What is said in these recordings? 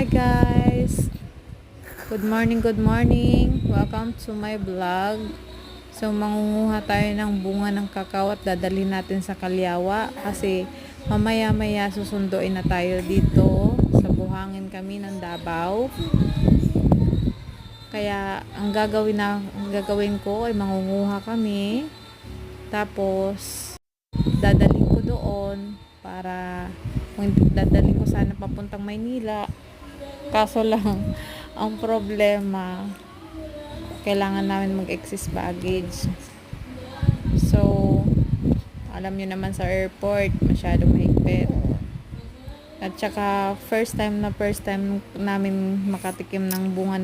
Hi guys! Good morning, good morning! Welcome to my vlog. So mangunguha tayo ng bunga ng kakao at dadalhin natin sa Kalyawa kasi mamaya-maya susunduin na tayo dito sa buhangin kami ng Davao. Kaya ang gagawin ko ay mangunguha kami, tapos dadalhin ko doon para dadalhin ko sana papuntang Maynila. Kaso lang, ang problema, kailangan namin mag-excess baggage. So, alam nyo naman sa airport, masyadong mahigpit. At saka, first time namin makatikim ng bunga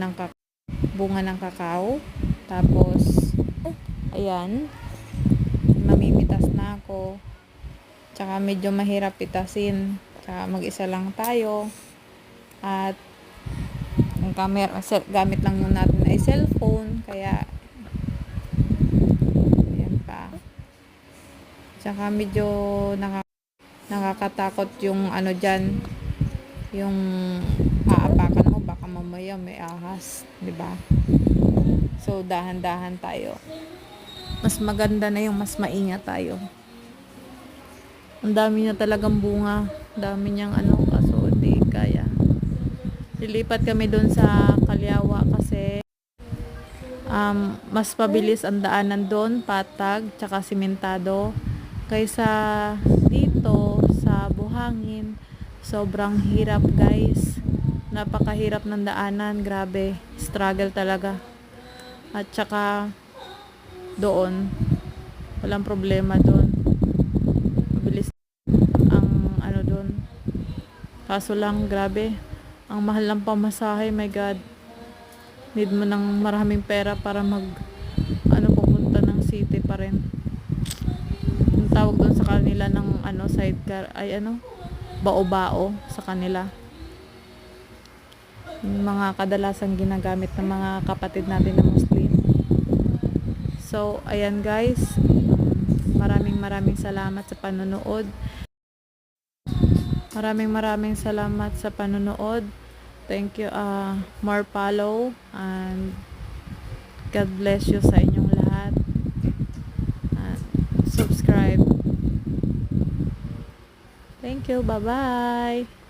ng kakao. Tapos, ayan, mamimitas na ako. Tsaka medyo mahirap pitasin. Tsaka mag-isa lang tayo. At ang camera, gamit lang yung natin ay cellphone, kaya ayan pa. Tsaka medyo nakakatakot yung ano dyan, yung aapakan mo, baka mamaya may ahas, di ba? So dahan-dahan tayo. Mas maganda na yung mas maingat tayo. Ang dami niya talagang bunga, dami niyang kaso di kaya. Lilipat kami doon sa Kalyawa kasi mas pabilis ang daanan doon, patag, tsaka simentado, kaysa dito sa buhangin. Sobrang hirap guys, napakahirap ng daanan, grabe, struggle talaga. At tsaka doon, walang problema doon, mabilis ang doon. Kaso lang, grabe, ang mahal ng pamasahe, my God. Need mo ng maraming pera para pupunta ng city pa rin. Yung tawag doon sa kanila ng sidecar ay bao-bao sa kanila. Yung mga kadalasan ginagamit ng mga kapatid natin na Muslim. So, ayan guys. Maraming salamat sa panonood. Maraming salamat sa panonood. Thank you. More follow and God bless you sa inyong lahat. And subscribe. Thank you. Bye-bye.